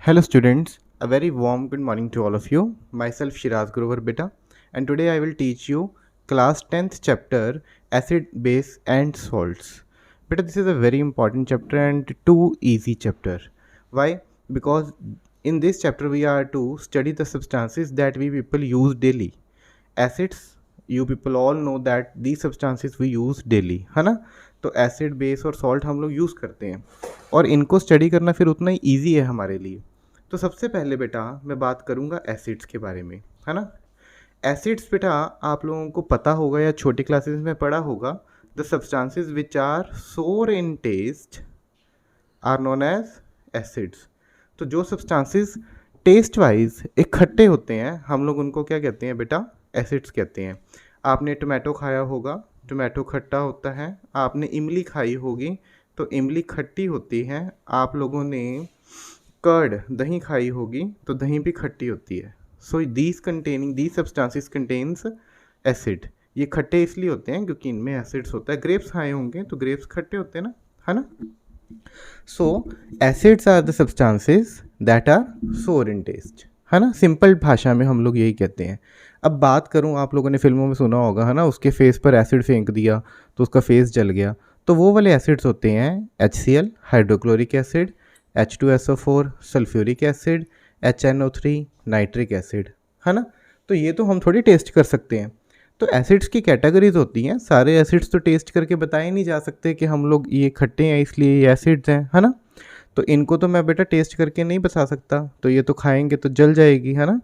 Hello students, a very warm good morning to all of you. Myself Shiraz Grover Beta, and today I will teach you class 10th chapter acid, base and salts. Beta, this is a very important chapter and too easy chapter. Why? Because in this chapter we are to study the substances that we people use daily. Acids, you people all know that these substances we use daily, है ना? तो acid base और salt हम लोग use करते हैं और इनको स्टडी करना फिर उतना ही ईजी है हमारे लिए। तो सबसे पहले बेटा मैं बात करूँगा एसिड्स के बारे में, है ना। एसिड्स बेटा आप लोगों को पता होगा या छोटी क्लासेस में पढ़ा होगा, the substances which are sour in taste are known as acids. तो जो सब्सटेंसेस टेस्ट वाइज एक खट्टे होते हैं हम लोग उनको क्या कहते हैं बेटा, एसिड्स कहते हैं। आपने टोमेटो खाया होगा, टोमेटो खट्टा होता है। आपने इमली खाई होगी तो इमली खट्टी होती है। आप लोगों ने कर्ड दही खाई होगी तो दही भी खट्टी होती है। So these substances contains acid. ये खट्टे इसलिए होते हैं क्योंकि इनमें एसिड्स होता है। ग्रेप्स खाए होंगे तो ग्रेप्स खट्टे होते हैं ना, है ना। So acids are the substances that are sour in test, है ना। सिंपल भाषा में हम लोग यही कहते हैं। अब बात करूं, आप लोगों ने फिल्मों में सुना होगा, है ना, उसके फेस पर एसिड फेंक दिया तो उसका फेस जल गया। तो वो वाले एसिड्स होते हैं HCl hydrochloric acid, H2SO4 sulphuric acid, HNO3 nitric acid, है ना। तो ये तो हम थोड़ी टेस्ट कर सकते हैं। तो एसिड्स की कैटेगरीज होती हैं। सारे एसिड्स तो टेस्ट करके बताए नहीं जा सकते कि हम लोग ये खट्टे हैं इसलिए ये एसिड्स हैं, है ना। तो इनको तो मैं बेटा टेस्ट करके नहीं बता सकता, तो ये तो खाएंगे तो जल जाएगी, है ना।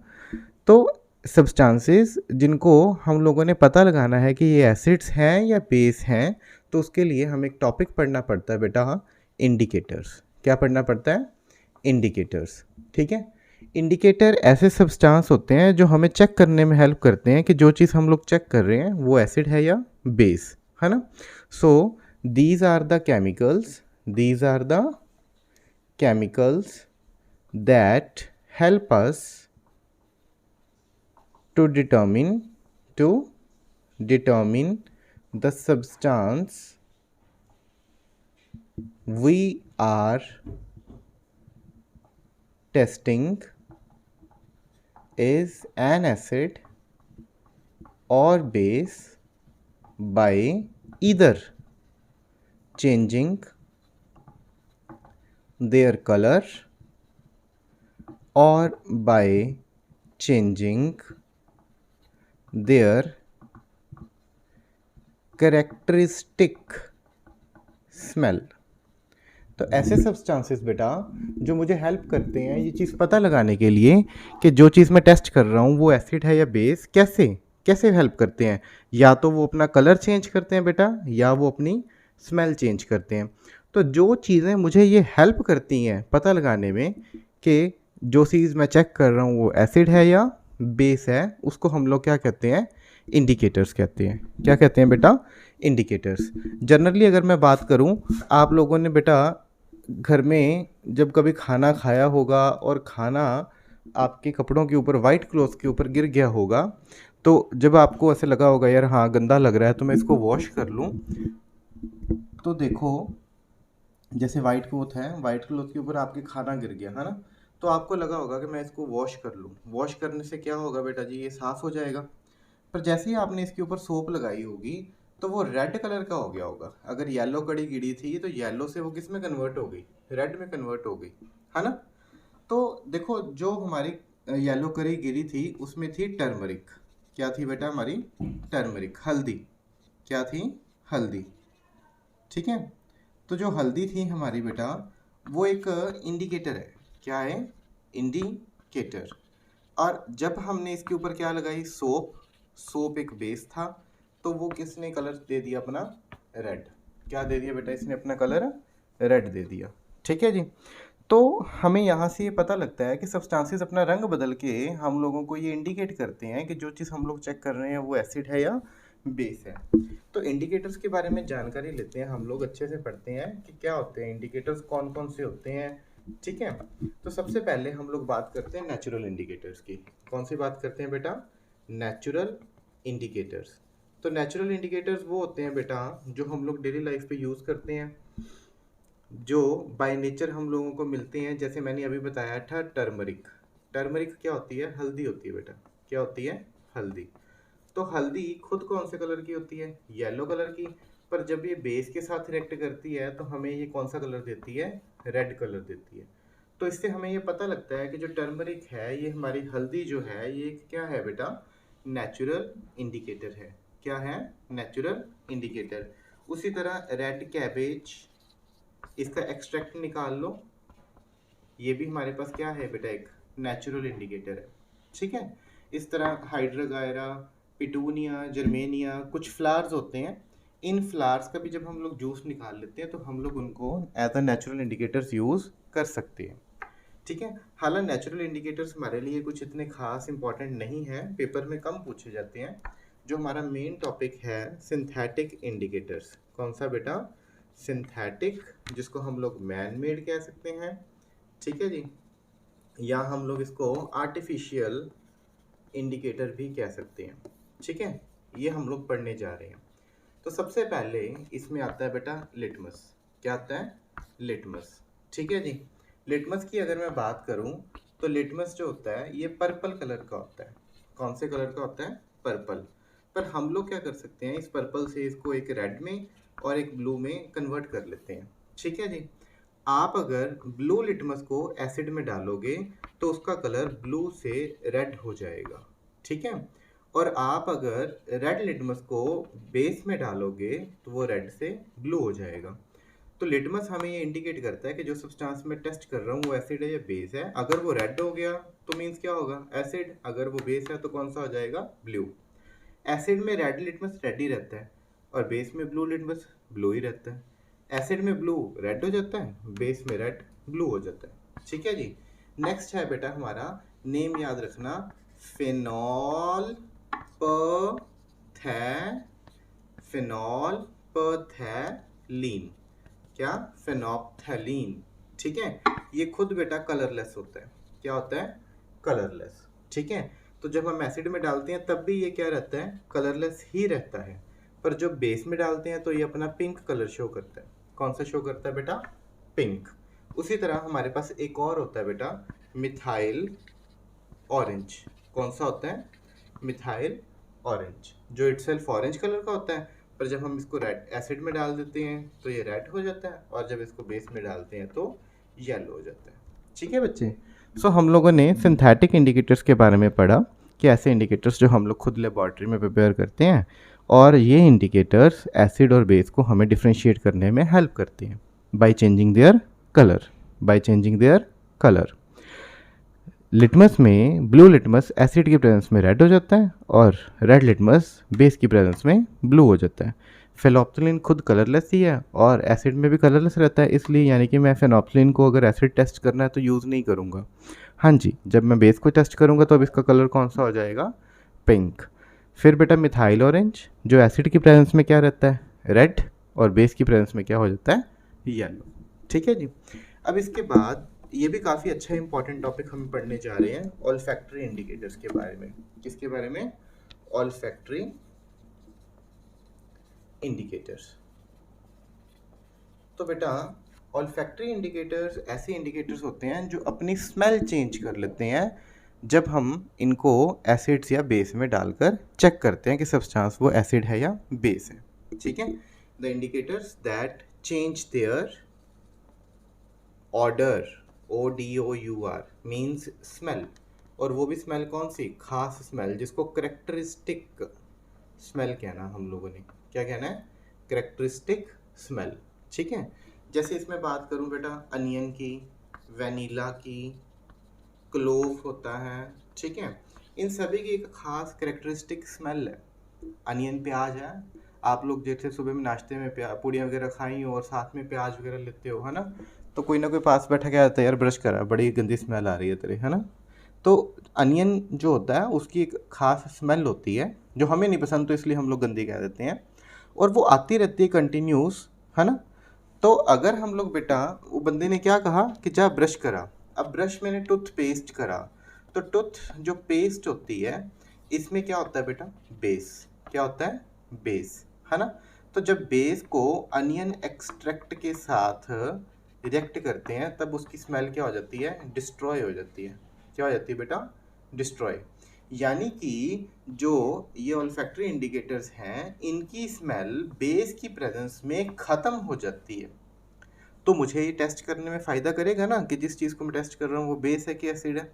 तो सब्सटेंसेस जिनको हम लोगों ने पता लगाना है कि ये एसिड्स हैं या बेस हैं, तो उसके लिए हमें एक टॉपिक पढ़ना पड़ता है बेटा, इंडिकेटर्स। क्या पढ़ना पड़ता है? इंडिकेटर्स, ठीक है। इंडिकेटर ऐसे सब्सटेंस होते हैं जो हमें चेक करने में हेल्प करते हैं कि जो चीज़ हम लोग चेक कर रहे हैं वो एसिड है या बेस, है ना। So these are the chemicals that help us to determine the substance we are testing is an acid or base by either changing their color or by changing their characteristic smell. तो ऐसे substances बेटा जो मुझे help करते हैं ये चीज़ पता लगाने के लिए कि जो चीज़ मैं टेस्ट कर रहा हूँ वो एसिड है या बेस, कैसे हेल्प करते हैं। या तो वो अपना कलर चेंज करते हैं बेटा, या वो अपनी स्मेल चेंज करते हैं। तो जो चीज़ें मुझे ये हेल्प करती हैं पता लगाने में कि जो चीज़ मैं चेक कर रहा हूँ वो एसिड है या बेस है, उसको हम लोग क्या कहते हैं? इंडिकेटर्स कहते हैं। क्या कहते हैं बेटा? इंडिकेटर्स। जनरली अगर मैं बात करूं, आप लोगों ने बेटा घर में जब कभी खाना खाया होगा और खाना आपके कपड़ों के ऊपर, वाइट क्लॉथ के ऊपर गिर गया होगा, तो जब आपको ऐसे लगा होगा यार हाँ गंदा लग रहा है तो मैं इसको वॉश कर लूँ, तो देखो जैसे वाइट क्लॉथ है, वाइट क्लॉथ के ऊपर आपके खाना गिर गया, है ना। तो आपको लगा होगा कि मैं इसको वॉश कर लूँ। वॉश करने से क्या होगा बेटा जी, ये साफ़ हो जाएगा। पर जैसे ही आपने इसके ऊपर सोप लगाई होगी तो वो रेड कलर का हो गया होगा। अगर येलो कड़ी गिरी थी तो येलो से वो किस में कन्वर्ट हो गई? रेड में कन्वर्ट हो गई, है ना। तो देखो जो हमारी येलो कड़ी गिरी थी उसमें थी टर्मरिक। क्या थी बेटा हमारी? टर्मरिक, हल्दी। क्या थी? हल्दी, ठीक है। तो जो हल्दी थी हमारी बेटा वो एक इंडिकेटर है। क्या है? इंडिकेटर। और जब हमने इसके ऊपर क्या लगाई? सोप एक बेस था, तो वो किसने कलर दे दिया अपना? रेड। क्या दे दिया बेटा इसने? अपना कलर रेड दे दिया, ठीक है जी। तो हमें यहाँ से ये पता लगता है कि सब्सटेंसेस अपना रंग बदल के हम लोगों को ये इंडिकेट करते हैं कि जो चीज़ हम लोग चेक कर रहे हैं वो एसिड है या बेस है। तो इंडिकेटर्स के बारे में जानकारी लेते हैं, हम लोग अच्छे से पढ़ते हैं कि क्या होते हैं इंडिकेटर्स, कौन कौन से होते हैं, ठीक है। तो सबसे पहले हम लोग बात करते हैं नेचुरल इंडिकेटर्स की। कौन सी बात करते हैं बेटा? Natural indicators. तो नेचुरल इंडिकेटर्स वो होते हैं बेटा जो हम लोग डेली लाइफ पे यूज़ करते हैं। जो बाय नेचर हम लोगों को मिलते हैं, जैसे मैंने अभी बताया था टर्मरिक। टर्मरिक क्या होती है? हल्दी होती है बेटा। क्या होती है? हल्दी। तो हल्दी खुद कौन से कलर की होती है? येलो कलर की। पर जब ये बेस के साथ रिएक्ट करती है तो हमें ये कौन सा कलर देती है? रेड कलर देती है। तो इससे हमें ये पता लगता है कि जो टर्मरिक है, ये हमारी हल्दी जो है, ये क्या है बेटा? नेचुरल इंडिकेटर है। क्या है? Natural indicator. उसी तरह रेड कैबेज, इसका एक्सट्रैक्ट निकाल लो, ये भी हमारे पास क्या है बेटा? एक नेचुरल इंडिकेटर है। ठीक है। इस तरह हाइड्रागायरा, पिटूनिया, जर्मेनिया, कुछ फ्लावर्स होते हैं। इन फ्लावर्स का भी जब हम लोग जूस निकाल लेते हैं तो हम लोग उनको as a natural indicators use कर सकते हैं। ठीक है। हालांकि नेचुरल इंडिकेटर्स हमारे लिए कुछ इतने खास इंपॉर्टेंट नहीं है, पेपर में कम पूछे जाते हैं। जो हमारा मेन टॉपिक है सिंथेटिक इंडिकेटर्स। कौन सा बेटा? सिंथेटिक, जिसको हम लोग मैन मेड कह सकते हैं। ठीक है जी। या हम लोग इसको आर्टिफिशियल इंडिकेटर भी कह सकते हैं। ठीक है। ये हम लोग पढ़ने जा रहे हैं। तो सबसे पहले इसमें आता है बेटा लिटमस। क्या आता है? लिटमस। ठीक है जी। लिटमस की अगर मैं बात करूं तो लिटमस जो होता है ये पर्पल कलर का होता है। कौन से कलर का होता है? पर्पल। पर हम लोग क्या कर सकते हैं, इस पर्पल से इसको एक रेड में और एक ब्लू में कन्वर्ट कर लेते हैं। ठीक है जी। आप अगर ब्लू लिटमस को एसिड में डालोगे तो उसका कलर ब्लू से रेड हो जाएगा। ठीक है। और आप अगर रेड लिटमस को बेस में डालोगे तो वो रेड से ब्लू हो जाएगा। तो लिटमस हमें ये इंडिकेट करता है कि जो सब्सटेंस मैं टेस्ट कर रहा हूँ वो एसिड है या बेस है। अगर वो रेड हो गया तो मीन्स क्या होगा? एसिड। अगर वो बेस है तो कौन सा हो जाएगा? ब्लू। एसिड में रेड लिटमस रेड ही रहता है और बेस में ब्लू लिटमस ब्लू ही रहता है। एसिड में ब्लू रेड हो जाता है, बेस में रेड ब्लू हो जाता है। ठीक है जी। नेक्स्ट है बेटा हमारा, नेम याद रखना, फिनॉल फिनॉल पैथैलीन। क्या? फेनोप्थैलीन। ठीक है। ये खुद बेटा कलरलेस होता है। क्या होता है? कलरलेस। ठीक है। तो जब हम एसिड में डालते हैं तब भी ये क्या रहता है? कलरलेस ही रहता है। पर जब बेस में डालते हैं तो ये अपना पिंक कलर शो करता है। कौन सा शो करता है बेटा? पिंक। उसी तरह हमारे पास एक और होता है बेटा, मिथाइल ऑरेंज। कौन सा होता है? मिथाइल ऑरेंज, जो इटसेल्फ ऑरेंज कलर का होता है, पर जब हम इसको रेड एसिड में डाल देते हैं तो ये रेड हो जाता है और जब इसको बेस में डालते हैं तो येलो हो जाता है। ठीक है बच्चे। सो हम लोगों ने सिंथेटिक इंडिकेटर्स के बारे में पढ़ा कि ऐसे इंडिकेटर्स जो हम लोग खुद लेबॉर्ट्री में प्रिपेयर करते हैं, और ये इंडिकेटर्स एसिड और बेस को हमें डिफ्रेंशिएट करने में हेल्प करते हैं by changing their colour. Litmus में ब्लू लिटमस एसिड की प्रेजेंस में रेड हो जाता है और रेड लिटमस बेस की प्रेजेंस में ब्लू हो जाता है। फेनोप्थलीन खुद कलरलेस ही है और एसिड में भी कलरलेस रहता है, इसलिए यानी कि मैं फेनोप्थलीन को अगर एसिड टेस्ट करना है तो यूज़ नहीं करूँगा। हाँ जी, जब मैं बेस को टेस्ट करूँगा तो अब इसका कलर कौन सा हो जाएगा? पिंक। फिर बेटा मिथाइल ऑरेंज, जो एसिड की प्रेजेंस में क्या रहता है? रेड, और बेस की प्रेजेंस में क्या हो जाता है? येलो। ठीक है जी। अब इसके बाद ये भी काफ़ी अच्छा इंपॉर्टेंट टॉपिक हम पढ़ने जा रहे हैं, ऑल्फैक्टरी इंडिकेटर्स के बारे में। किसके बारे में? Olfactory indicators. तो बेटा ऑल्फैक्टरी इंडिकेटर्स ऐसे इंडिकेटर्स होते हैं जो अपनी स्मेल चेंज कर लेते हैं जब हम इनको एसिड्स या बेस में डालकर चेक करते हैं कि सब्सटेंस वो एसिड है या बेस है। ठीक है। The indicators that change their order, ODOUR means smell, और वो भी स्मेल कौन सी? खास स्मेल, जिसको करेक्टरिस्टिक स्मेल कहना हम लोगों ने। क्या कहना है? Characteristic smell. ठीक है। जैसे इसमें बात करूं बेटा अनियन की, वैनिला की, क्लोव होता है। ठीक है। इन सभी की एक खास करेक्टरिस्टिक स्मेल है। अनियन प्याज है, आप लोग जैसे सुबह में नाश्ते में पूड़ियाँ वगैरह खाई हो और साथ में प्याज वगैरह लेते हो, है ना, तो कोई ना कोई पास बैठा क्या आता है, यार ब्रश करा, बड़ी गंदी स्मेल आ रही है तेरे, है ना। तो अनियन जो होता है उसकी एक खास स्मेल होती है जो हमें नहीं पसंद, तो इसलिए हम लोग गंदी कह देते हैं, और वो आती रहती है कंटिन्यूस, है ना। तो अगर हम लोग बेटा, वो बंदे ने क्या कहा कि जा ब्रश करा, अब ब्रश मैंने टूथपेस्ट करा, तो टूथ जो पेस्ट होती है इसमें क्या होता है बेटा? बेस। क्या होता है? बेस, है ना। तो जब बेस को अनियन एक्सट्रैक्ट के साथ रिएक्ट करते हैं तब उसकी स्मेल क्या हो जाती है, डिस्ट्रॉय हो जाती है। क्या हो जाती है बेटा, डिस्ट्रॉय। यानी कि जो ये ऑल्फैक्टरी इंडिकेटर्स हैं इनकी स्मेल बेस की प्रेजेंस में ख़त्म हो जाती है। तो मुझे ये टेस्ट करने में फ़ायदा करेगा ना कि जिस चीज़ को मैं टेस्ट कर रहा हूँ वो बेस है कि एसिड है।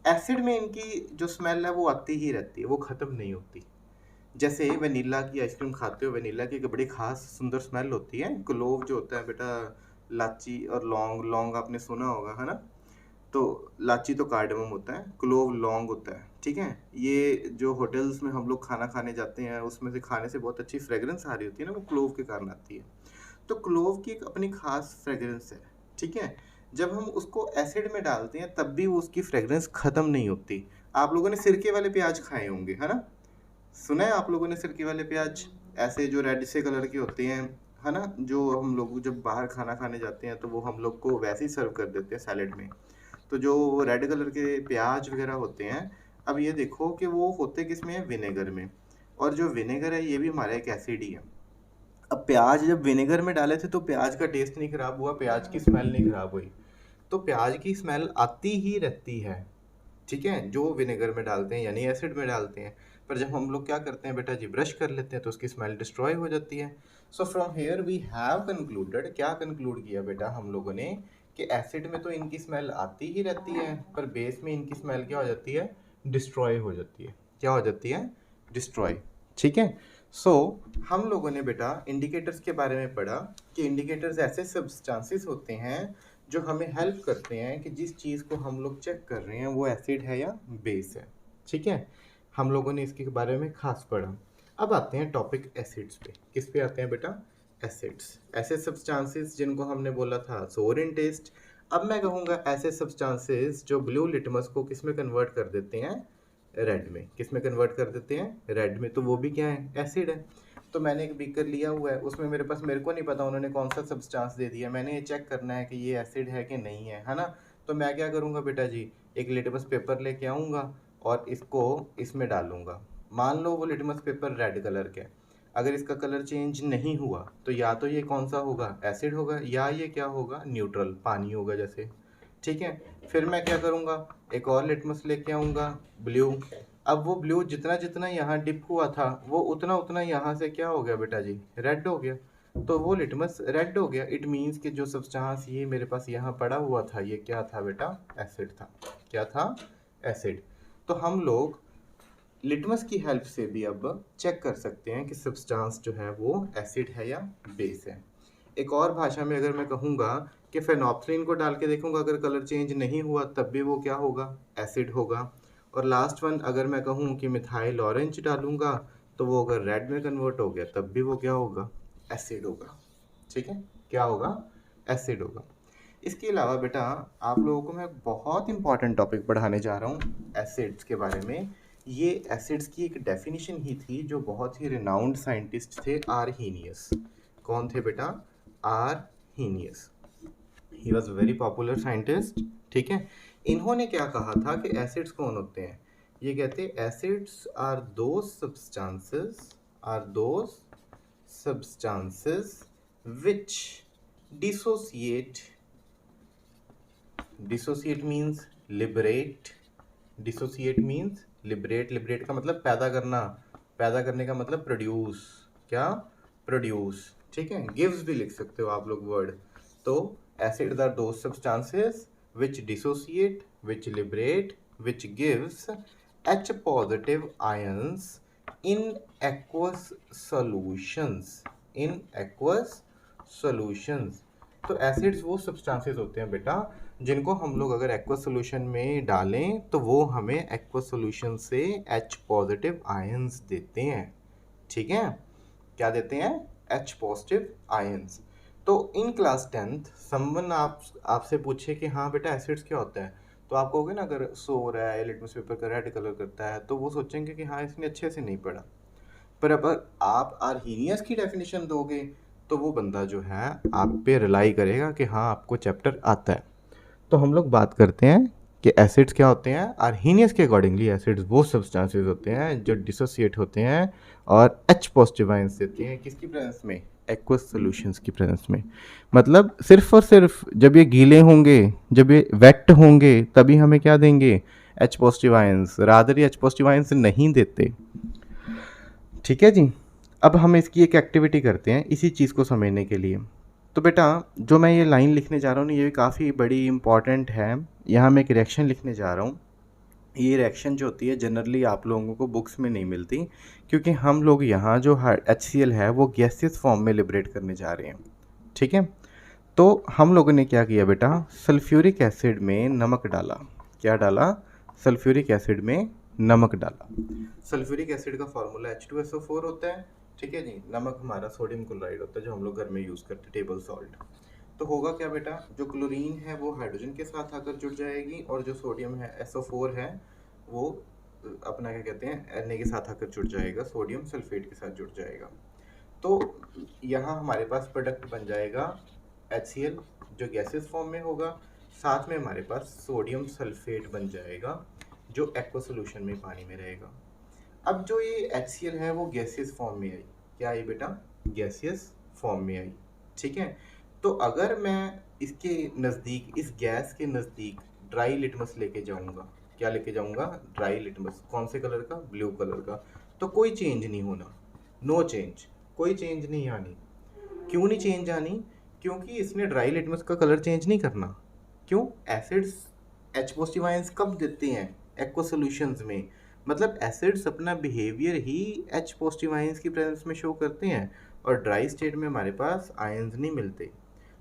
एसिड में इनकी जो स्मेल है वो आती ही रहती है, वो ख़त्म नहीं होती। जैसे वनीला की आइसक्रीम खाते हो, वनीला की एक बड़ी खास सुंदर स्मेल होती है। क्लोव जो होता है बेटा, लाची और लौंग, लौंग आपने सुना होगा है ना। तो लाची तो कार्डमम होता है, क्लोव लौंग होता है, ठीक है। ये जो होटल्स में हम लोग खाना खाने जाते हैं उसमें से खाने से बहुत अच्छी फ्रेग्रेंस आ रही होती है ना, वो क्लोव के कारण आती है। तो क्लोव की एक अपनी खास फ्रेग्रेंस है, ठीक है। जब हम उसको एसिड में डालते हैं तब भी वो उसकी फ्रेग्रेंस ख़त्म नहीं होती। आप लोगों ने सिरके वाले प्याज खाए होंगे है ना, सुना है आप लोगों ने सिरके वाले प्याज, ऐसे जो रेड से कलर के होते हैं है ना, जो हम लोग जब बाहर खाना खाने जाते हैं तो वो हम लोग को वैसे ही सर्व कर देते हैं सैलेड में। तो जो रेड कलर के प्याज वगैरह होते हैं, अब ये देखो कि वो होते किस में है, विनेगर में। और जो विनेगर है ये भी हमारा एक एसिड ही है। अब प्याज जब विनेगर में डाले थे तो प्याज का टेस्ट नहीं खराब हुआ, प्याज की स्मेल नहीं खराब हुई। तो प्याज की स्मेल आती ही रहती है, ठीक है, जो विनेगर में डालते हैं यानी एसिड में डालते हैं। पर जब हम लोग क्या करते हैं बेटा जी, ब्रश कर लेते हैं तो उसकी स्मेल डिस्ट्रॉय हो जाती है। So from here we have concluded, क्या कंक्लूड किया बेटा हम लोगों ने, कि एसिड में तो इनकी स्मेल आती ही रहती है पर बेस में इनकी स्मेल क्या हो जाती है, डिस्ट्रॉय हो जाती है। क्या हो जाती है, डिस्ट्रॉय, ठीक है। सो हम लोगों ने बेटा इंडिकेटर्स के बारे में पढ़ा कि इंडिकेटर्स ऐसे सब्सटेंसेस होते हैं जो हमें हेल्प करते हैं कि जिस चीज़ को हम लोग चेक कर रहे हैं वो एसिड है या बेस है, ठीक है। हम लोगों ने इसके बारे में खास पढ़ा। अब आते हैं टॉपिक एसिड्स पे। किस पे आते हैं बेटा, एसिड्स, ऐसे सब्सटेंसेस जिनको हमने बोला था सोर इन टेस्ट। अब मैं कहूँगा ऐसे सब्सटेंसेस जो ब्लू लिटमस को किस में कन्वर्ट कर देते हैं, रेड में। किस में कन्वर्ट कर देते हैं, रेड में। तो वो भी क्या है, एसिड है। तो मैंने एक बीकर लिया हुआ है, उसमें मेरे को नहीं पता उन्होंने कौन सा सब्सटेंस दे दिया, मैंने ये चेक करना है कि ये एसिड है कि नहीं है ना। तो मैं क्या करूँगा बेटा जी, एक लिटमस पेपर लेके आऊँगा और इसको इसमें डालूँगा। मान लो वो लिटमस पेपर रेड कलर का है, अगर इसका कलर चेंज नहीं हुआ तो या तो ये कौन सा होगा, एसिड होगा, या ये क्या होगा, न्यूट्रल, पानी होगा जैसे, ठीक है। फिर मैं क्या करूँगा, एक और लिटमस लेके आऊँगा, ब्लू। अब वो ब्लू जितना जितना यहाँ डिप हुआ था वो उतना उतना यहाँ से क्या हो गया बेटा जी, रेड हो गया। तो वो लिटमस रेड हो गया। इट मीन्स कि जो सब्सटेंस ये मेरे पास यहाँ पड़ा हुआ था ये क्या था बेटा, एसिड था। क्या था, एसिड। तो हम लोग लिटमस की हेल्प से भी अब चेक कर सकते हैं कि सब्सटेंस जो है वो एसिड है या बेस है। एक और भाषा में अगर मैं कहूँगा कि फेनोप्थलीन को डाल के देखूँगा, अगर कलर चेंज नहीं हुआ तब भी वो क्या होगा, एसिड होगा। और लास्ट वन अगर मैं कहूँ कि मिथाइल ऑरेंज डालूँगा तो वो अगर रेड में कन्वर्ट हो गया तब भी वो क्या होगा, एसिड होगा, ठीक है। क्या होगा, एसिड होगा। इसके अलावा बेटा आप लोगों को मैं बहुत इंपॉर्टेंट टॉपिक पढ़ाने जा रहा हूँ एसिड्स के बारे में। ये एसिड्स की एक डेफिनेशन ही थी जो बहुत ही रिनाउंड साइंटिस्ट थे, आर्हीनियस। कौन थे बेटा, Arrhenius. He was very popular scientist, ठीक है। इन्होंने क्या कहा था कि एसिड्स कौन होते हैं, ये कहते acids are those substances which dissociate means liberate, liberate का मतलब पैदा करना, पैदा करने का मतलब प्रोड्यूस, क्या, प्रोड्यूस, ठीक है। गिव्स भी लिख सकते हो आप लोग वर्ड। तो acids are those substances which dissociate, which liberate, which gives H positive ions in aqueous solutions, in aqueous solutions। तो एसिड्स वो सब्सटेंसेस होते हैं बेटा जिनको हम लोग अगर एक्वस सोल्यूशन में डालें तो वो हमें एक्वस सोल्यूशन से H पॉजिटिव आयंस देते हैं, ठीक है। क्या देते हैं, H पॉजिटिव आयंस। तो इन क्लास 10th समवन आपसे पूछे कि हाँ बेटा एसिड्स क्या होता है, तो आप कहोगे ना, अगर सो रहा है लिटमस पेपर का रेड कलर करता है तो वो सोचेंगे कि हाँ इसने अच्छे से नहीं पढ़ा। पर अब आप आर्हीनियस की डेफिनेशन दोगे तो वो बंदा जो है आप पे रिलाई करेगा कि हाँ आपको चैप्टर आता है। तो हम लोग बात करते हैं कि एसिड्स क्या होते हैं। आर्हीनियस के अकॉर्डिंगली एसिड्स वो सब्सटेंसेस होते हैं जो डिसोसिएट होते हैं और H पॉजिटिव आयंस देते हैं किसकी प्रेजेंस में, एक्वस सॉल्यूशंस की प्रेजेंस में। मतलब सिर्फ और सिर्फ जब ये गीले होंगे, जब ये वेट होंगे, तभी हमें क्या देंगे, एच पॉजिटिव आयंस। रादर ये एच पॉजिटिव आयंस नहीं देते। ठीक है जी। अब हम इसकी एक एक्टिविटी करते हैं इसी चीज़ को समझने के लिए। तो बेटा जो मैं ये लाइन लिखने जा रहा हूँ ना, ये काफ़ी बड़ी इंपॉर्टेंट है। यहाँ मैं एक रिएक्शन लिखने जा रहा हूँ। ये रिएक्शन जो होती है जनरली आप लोगों को बुक्स में नहीं मिलती, क्योंकि हम लोग यहाँ जो HCl है वो गैसियस फॉर्म में लिबरेट करने जा रहे हैं। ठीक है, तो हम लोगों ने क्या किया बेटा, सल्फ्यूरिक एसिड में नमक डाला। क्या डाला, सल्फ्यूरिक एसिड में नमक डाला। सल्फ्यूरिक एसिड का फॉर्मूला H2SO4 होता है। ठीक है जी। नमक हमारा सोडियम क्लोराइड होता है जो हम लोग घर में यूज़ करते हैं, टेबल सॉल्ट। तो होगा क्या बेटा, जो क्लोरीन है वो हाइड्रोजन के साथ आकर जुड़ जाएगी, और जो सोडियम है SO4 है वो अपना क्या कहते हैं Na के साथ आकर जुड़ जाएगा, सोडियम सल्फेट के साथ जुड़ जाएगा। तो यहाँ हमारे पास प्रोडक्ट बन जाएगा HCl जो गैसेस फॉर्म में होगा, साथ में हमारे पास सोडियम सल्फेट बन जाएगा जो एक्वा सोल्यूशन में पानी में रहेगा। अब जो ये HCl है वो गैसियस फॉर्म में आई। क्या आई बेटा, गैसियस फॉर्म में आई। ठीक है, तो अगर मैं इसके नज़दीक, इस गैस के नज़दीक ड्राई लिटमस लेके जाऊंगा, क्या लेके जाऊंगा, ड्राई लिटमस। कौन से कलर का, ब्लू कलर का। तो कोई चेंज नहीं होना, नो चेंज, कोई चेंज नहीं आनी। क्यों नहीं चेंज आनी, क्योंकि इसने ड्राई लिटमस का कलर चेंज नहीं करना। क्यों, एसिड्स H पॉजिटिव आयंस कब देते हैं, एक्वा सॉल्यूशंस में। मतलब एसिड्स अपना बिहेवियर ही H पॉजिटिव आयंस की प्रेजेंस में शो करते हैं, और ड्राई स्टेट में हमारे पास आयंस नहीं मिलते।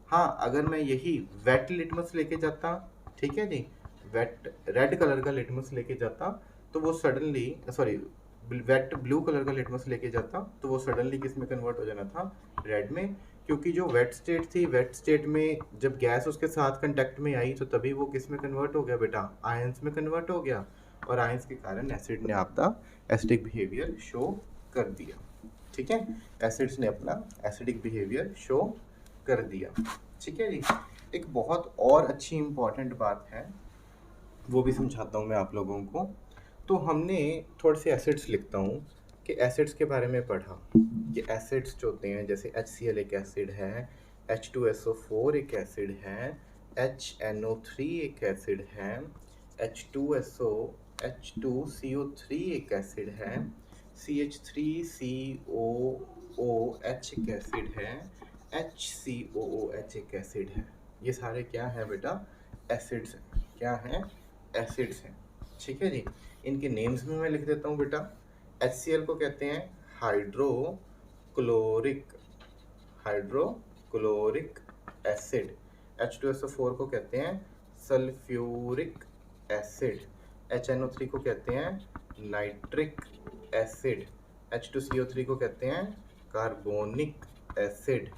हाँ, अगर मैं यही वेट लिटमस लेके जाता, ठीक है जी, वेट रेड कलर का लिटमस लेके जाता, तो वो suddenly, sorry, wet blue colour का लिटमस लेके जाता, तो वो सडनली किस में कन्वर्ट हो जाना था, रेड में। क्योंकि जो वेट स्टेट थी, वेट स्टेट में जब गैस उसके साथ कंटेक्ट में आई, तो तभी वो किस में कन्वर्ट हो गया बेटा, आयंस में कन्वर्ट हो गया, और आयंस के कारण एसिड ने आपका एसिडिक बिहेवियर शो कर दिया। ठीक है, एसिड्स ने अपना एसिडिक बिहेवियर शो कर दिया। ठीक है जी। एक बहुत और अच्छी इंपॉर्टेंट बात है, वो भी समझाता हूँ मैं आप लोगों को। तो हमने थोड़े से एसिड्स लिखता हूँ कि एसिड्स के बारे में पढ़ा कि एसिड्स जो होते हैं, जैसे HCl एक एसिड है, H2SO4 एक एसिड है, HNO3 एक एसिड है, H2CO3 एक एसिड है, CH3COOH एक एसिड है, HCOOH एक एसिड है। ये सारे क्या है बेटा, एसिड्स हैं। क्या हैं, एसिड्स हैं। ठीक है जी। इनके नेम्स में मैं लिख देता हूँ बेटा। HCl को कहते हैं हाइड्रोक्लोरिक एसिड। H2SO4 को कहते हैं सल्फ्यूरिक एसिड। HNO3 को कहते हैं नाइट्रिक एसिड। H2CO3 को कहते हैं कार्बोनिक एसिड।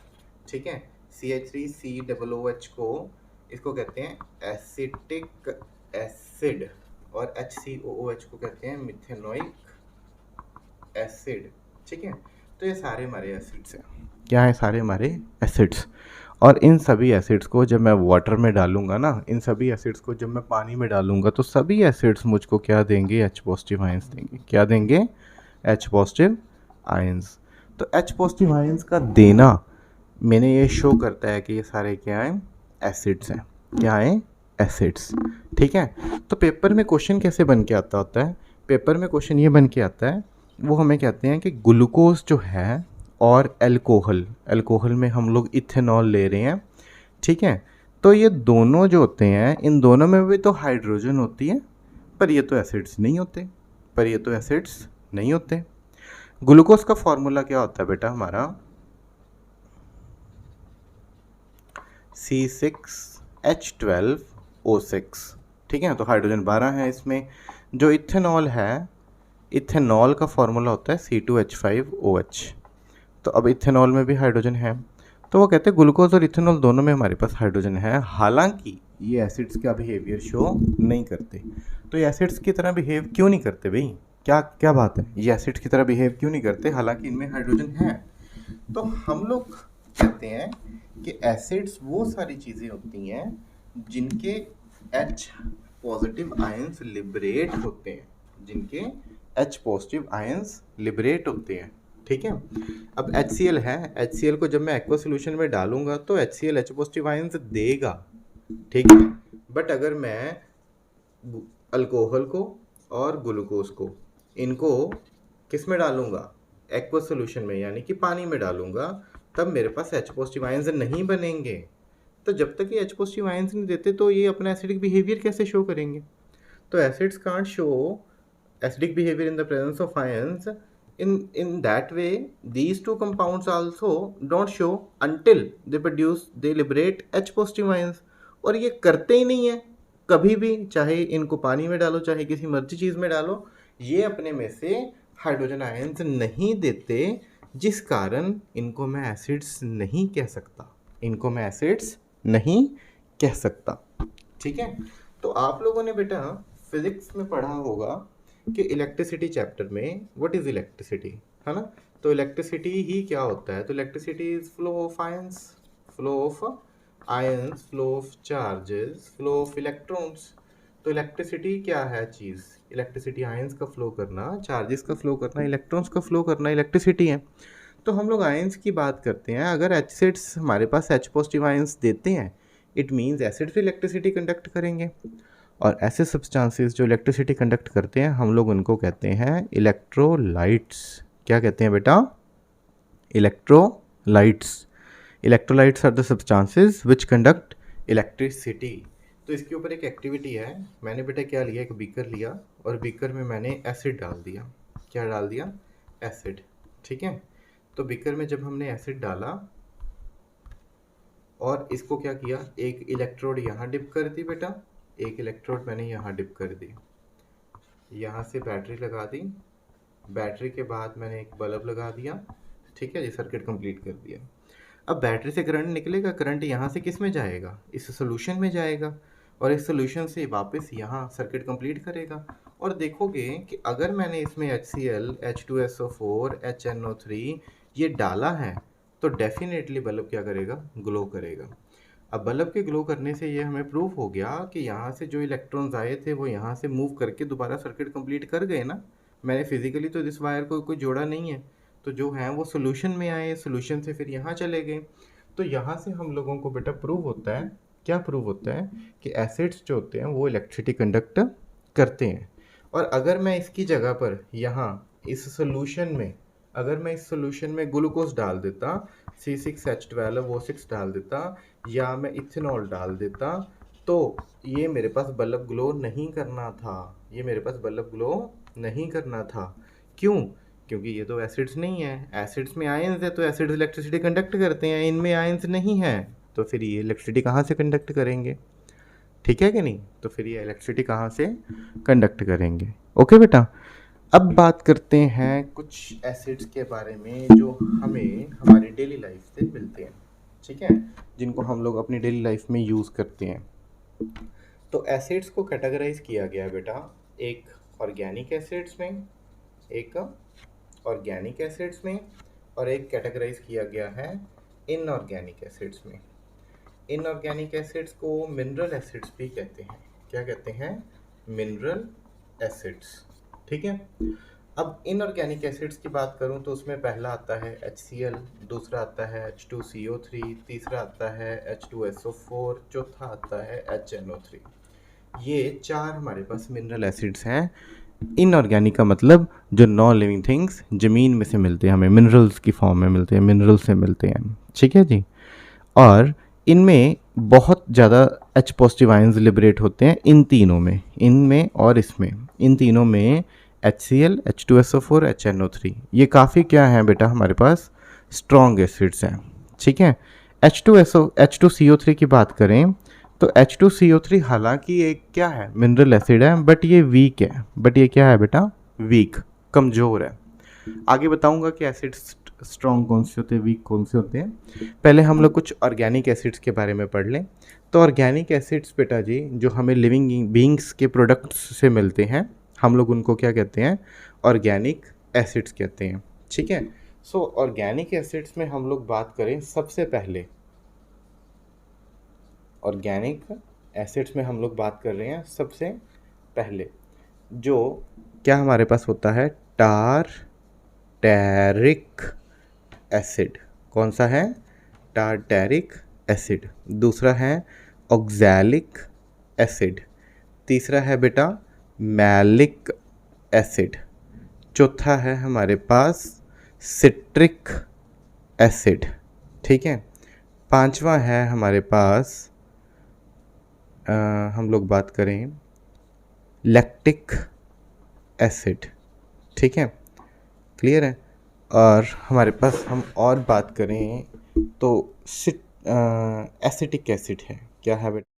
ठीक है। CH3COOH को, इसको कहते हैं एसिटिक एसिड, और HCOOH को कहते हैं मिथेनोइक एसिड। ठीक है, तो ये सारे हमारे एसिड्स हैं। क्या है, सारे हमारे एसिड्स। और इन सभी एसिड्स को जब मैं वाटर में डालूंगा ना, इन सभी एसिड्स को जब मैं पानी में डालूंगा, तो सभी एसिड्स मुझको क्या देंगे, H पॉजिटिव आयंस देंगे। क्या देंगे, H पॉजिटिव आयंस। तो H पॉजिटिव आयंस का देना मैंने ये शो करता है कि ये सारे क्या हैं, एसिड्स हैं। क्या हैं, एसिड्स। ठीक है, तो पेपर में क्वेश्चन कैसे बन के आता होता है, पेपर में क्वेश्चन ये बन के आता है, वो हमें कहते हैं कि ग्लूकोज जो है और अल्कोहल में हम लोग इथेनॉल ले रहे हैं। ठीक है, तो ये दोनों जो होते हैं, इन दोनों में भी तो हाइड्रोजन होती है, पर ये तो एसिड्स नहीं होते, ग्लूकोज का फॉर्मूला क्या होता है बेटा हमारा, C6H12O6। ठीक है, तो हाइड्रोजन 12 है इसमें। जो इथेनॉल है, इथेनॉल का फॉर्मूला होता है C2H5OH। तो अब इथेनॉल में भी हाइड्रोजन है, तो वो कहते हैं ग्लूकोज और इथेनॉल दोनों में हमारे पास हाइड्रोजन है। हालांकि ये एसिड्स का बिहेवियर शो नहीं करते। तो ये एसिड्स की तरह बिहेव क्यों नहीं करते भाई, क्या बात है, ये एसिड्स की तरह बिहेव क्यों नहीं करते, हालांकि इनमें हाइड्रोजन है। तो हम लोग कहते हैं कि एसिड्स वो सारी चीज़ें होती हैं जिनके H पॉजिटिव आयंस लिबरेट होते हैं, ठीक है। अब HCl है, HCl को जब मैं एक्वा सोल्यूशन में डालूंगा तो HCl H पॉजिटिव आयंस देगा, ठीक है। बट अगर मैं अल्कोहल को और ग्लूकोज को, इनको किस में डालूंगा, एक्वा सोल्यूशन में यानी कि पानी में डालूंगा, तब मेरे पास H पॉजिटिव आयंस नहीं बनेंगे। तो जब तक ये H पॉजिटिव आयंस नहीं देते तो ये अपना एसिडिक बिहेवियर कैसे शो करेंगे। तो acids can't show acidic behavior in the presence of ions. In that way these two compounds also don't show until they liberate H positive ions, और ये करते ही नहीं है कभी भी, चाहे इनको पानी में डालो चाहे किसी मर्जी चीज़ में डालो, ये अपने में से हाइड्रोजन आयंस नहीं देते, जिस कारण इनको मैं एसिड्स नहीं कह सकता, इनको मैं एसिड्स नहीं कह सकता, ठीक है। तो आप लोगों ने बेटा फिजिक्स में पढ़ा होगा कि इलेक्ट्रिसिटी चैप्टर में व्हाट इज इलेक्ट्रिसिटी, है ना। तो इलेक्ट्रिसिटी ही क्या होता है, तो electricity is flow of ions, flow of ions, flow of charges, flow of electrons. तो इलेक्ट्रिसिटी क्या है चीज़, इलेक्ट्रिसिटी आयंस का फ्लो करना, चार्जेस का फ्लो करना, इलेक्ट्रॉन्स का फ्लो करना इलेक्ट्रिसिटी है। तो हम लोग आयंस की बात करते हैं, अगर एसिड्स हमारे पास H पॉजिटिव आयंस देते हैं, it means acids electricity conduct करेंगे, और ऐसे सब्सटेंसेस जो इलेक्ट्रिसिटी कंडक्ट करते हैं हम लोग उनको कहते हैं इलेक्ट्रोलाइट्स। क्या कहते हैं बेटा, electrolytes. Electrolytes are the substances which conduct electricity. तो इसके ऊपर एक एक्टिविटी है, मैंने बेटा क्या लिया, एक बीकर लिया और बीकर में मैंने एसिड डाल दिया। क्या डाल दिया, एसिड, ठीक है। तो बीकर में जब हमने एसिड डाला और इसको क्या किया, एक इलेक्ट्रोड यहाँ डिप कर दी बेटा, एक इलेक्ट्रोड मैंने यहाँ डिप कर दी, यहाँ से बैटरी लगा दी, बैटरी के बाद मैंने एक बल्ब लगा दिया, ठीक है, ये सर्किट कंप्लीट कर दिया। अब बैटरी से करंट निकलेगा, करंट यहाँ से किस में जाएगा, इस सोल्यूशन में जाएगा, और इस सोल्यूशन से वापस यहाँ सर्किट कंप्लीट करेगा। और देखोगे कि अगर मैंने इसमें HCl, H2SO4, HNO3 ये डाला है तो डेफिनेटली बल्ब क्या करेगा, ग्लो करेगा। अब बल्ब के ग्लो करने से ये हमें प्रूफ हो गया कि यहाँ से जो इलेक्ट्रॉन्स आए थे वो यहाँ से मूव करके दोबारा सर्किट कंप्लीट कर गए ना। मैंने फिजिकली तो इस वायर को कोई जोड़ा नहीं है, तो जो है वो सोल्यूशन में आए, सोल्यूशन से फिर यहाँ चले गए। तो यहाँ से हम लोगों को बेटा प्रूव होता है, क्या प्रूव होता है कि एसिड्स जो होते हैं वो इलेक्ट्रिसिटी कंडक्ट करते हैं। और अगर मैं इसकी जगह पर यहाँ इस सोल्यूशन में, अगर मैं इस सोल्यूशन में ग्लूकोज डाल देता, C6H12O6 डाल देता, या मैं इथेनॉल डाल देता, तो ये मेरे पास बल्ब ग्लो नहीं करना था, ये मेरे पास बल्ब ग्लो नहीं करना था। क्यों, क्योंकि ये तो एसिड्स नहीं है, एसिड्स में आयंस है तो एसिड्स इलेक्ट्रिसिटी कंडक्ट करते हैं, इनमें आयंस नहीं है, तो फिर ये इलेक्ट्रिसिटी कहाँ से कंडक्ट करेंगे, ठीक है कि नहीं। तो फिर ये इलेक्ट्रिसिटी कहाँ से कंडक्ट करेंगे। ओके बेटा, अब बात करते हैं कुछ एसिड्स के बारे में जो हमें हमारी डेली लाइफ से मिलते हैं, ठीक है, जिनको हम लोग अपनी डेली लाइफ में यूज़ करते हैं। तो एसिड्स को कैटेगराइज किया गया है बेटा, एक ऑर्गेनिक एसिड्स में, एक ऑर्गेनिक एसिड्स में, और एक कैटेगराइज किया गया है इनऑर्गेनिक एसिड्स में। इनऑर्गेनिक एसिड्स को मिनरल एसिड्स भी कहते हैं। क्या कहते हैं, मिनरल एसिड्स, ठीक है। अब इनऑर्गेनिक एसिड्स की बात करूं तो उसमें पहला आता है HCl, दूसरा आता है H2CO3, तीसरा आता है H2SO4, चौथा आता है HNO3। ये चार हमारे पास मिनरल एसिड्स हैं। इनऑर्गेनिक का मतलब जो नॉन लिविंग थिंग्स ज़मीन में से मिलते हैं, हमें मिनरल्स की फॉर्म में मिलते हैं, मिनरल से मिलते हैं, ठीक है जी। और इनमें बहुत ज़्यादा H पॉजिटिव आयंस लिबरेट होते हैं, इन तीनों में, इनमें और इसमें, इन तीनों में HCl, H2SO4, HNO3 ये काफ़ी क्या है बेटा हमारे पास, स्ट्रॉन्ग एसिड्स हैं, ठीक है। H2CO3 की बात करें तो H2CO3 हालांकि एक क्या है, मिनरल एसिड है, बट ये वीक है, बट ये क्या है बेटा, वीक, कमज़ोर है। आगे बताऊंगा कि एसिड्स स्ट्रॉन्ग कौन से होते हैं, वीक कौन से होते हैं। पहले हम लोग कुछ ऑर्गेनिक एसिड्स के बारे में पढ़ लें। तो ऑर्गेनिक एसिड्स बेटा जी जो हमें लिविंग बीइंग्स के प्रोडक्ट्स से मिलते हैं, हम लोग उनको क्या कहते हैं, ऑर्गेनिक एसिड्स कहते हैं, ठीक है। सो ऑर्गेनिक एसिड्स में हम लोग बात करें, सबसे पहले ऑर्गेनिक एसिड्स में हम लोग बात कर रहे हैं सबसे पहले जो क्या हमारे पास होता है, टार, टारटैरिक एसिड। कौन सा है? टारटैरिक एसिड। दूसरा है ऑक्सैलिक एसिड। तीसरा है बेटा मैलिक एसिड। चौथा है हमारे पास सिट्रिक एसिड। ठीक है। पांचवा है हमारे पास हम लोग बात करें लैक्टिक एसिड। ठीक है, क्लियर है। और हमारे पास हम और बात करें तो एसिटिक एसिड है। क्या है बेटा?